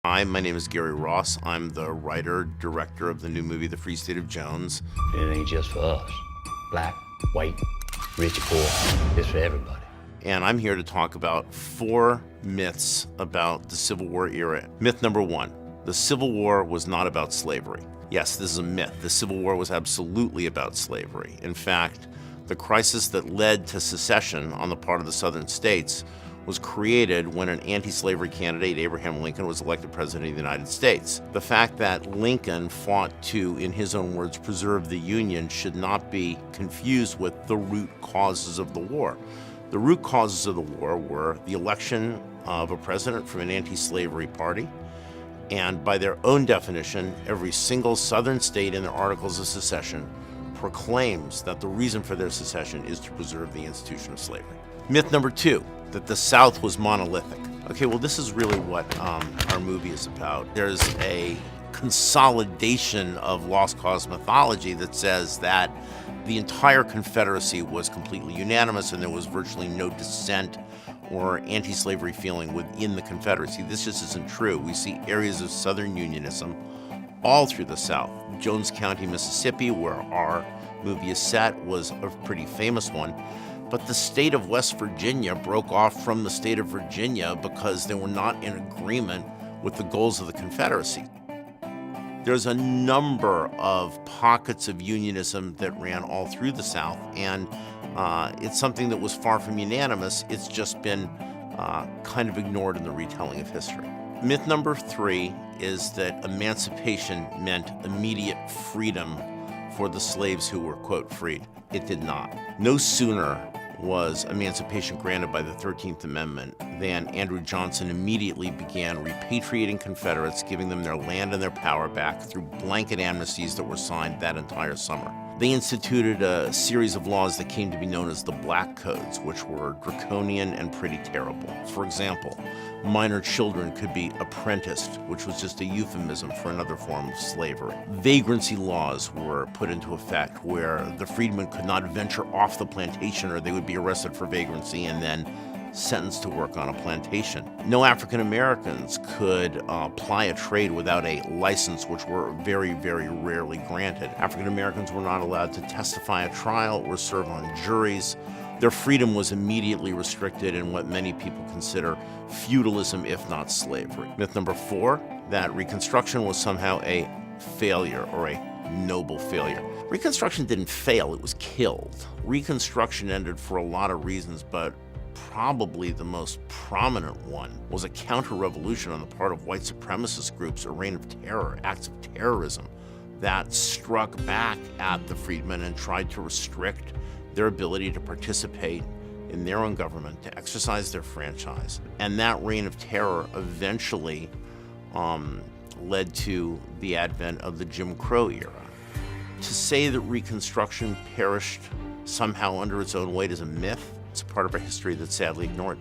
Hi, my name is Gary Ross. I'm the writer, director of the new movie, The Free State of Jones. It ain't just for us. Black, white, rich, poor. It's for everybody. And I'm here to talk about 4 myths about the Civil War era. Myth number 1, the Civil War was not about slavery. Yes, this is a myth. The Civil War was absolutely about slavery. In fact, the crisis that led to secession on the part of the southern states was created when an anti-slavery candidate, Abraham Lincoln, was elected president of the United States. The fact that Lincoln fought to, in his own words, preserve the Union should not be confused with the root causes of the war. The root causes of the war were the election of a president from an anti-slavery party, and by their own definition, every single southern state in their Articles of Secession proclaims that the reason for their secession is to preserve the institution of slavery. Myth number 2, that the South was monolithic. Okay, well, this is really what our movie is about. There's a consolidation of lost cause mythology that says that the entire Confederacy was completely unanimous and there was virtually no dissent or anti-slavery feeling within the Confederacy. This just isn't true. We see areas of Southern Unionism all through the South. Jones County, Mississippi, where our movie is set, was a pretty famous one. But the state of West Virginia broke off from the state of Virginia because they were not in agreement with the goals of the Confederacy. There's a number of pockets of unionism that ran all through the South, and it's something that was far from unanimous. It's just been kind of ignored in the retelling of history. Myth number 3 is that emancipation meant immediate freedom for the slaves who were, quote, freed. It did not. No sooner was emancipation granted by the 13th Amendment than Andrew Johnson immediately began repatriating Confederates, giving them their land and their power back through blanket amnesties that were signed that entire summer. They instituted a series of laws that came to be known as the Black Codes, which were draconian and pretty terrible. For example, minor children could be apprenticed, which was just a euphemism for another form of slavery. Vagrancy laws were put into effect where the freedmen could not venture off the plantation or they would be arrested for vagrancy and then sentenced to work on a plantation. No African Americans could ply a trade without a license, which were very, very rarely granted. African Americans were not allowed to testify at trial or serve on juries. Their freedom was immediately restricted in what many people consider feudalism, if not slavery. Myth number 4, that Reconstruction was somehow a failure or a noble failure. Reconstruction didn't fail, it was killed. Reconstruction ended for a lot of reasons, but probably the most prominent one was a counter-revolution on the part of white supremacist groups, a reign of terror, acts of terrorism that struck back at the freedmen and tried to restrict their ability to participate in their own government, to exercise their franchise. And that reign of terror eventually led to the advent of the Jim Crow era. To say that Reconstruction perished somehow under its own weight is a myth. It's a part of our history that's sadly ignored.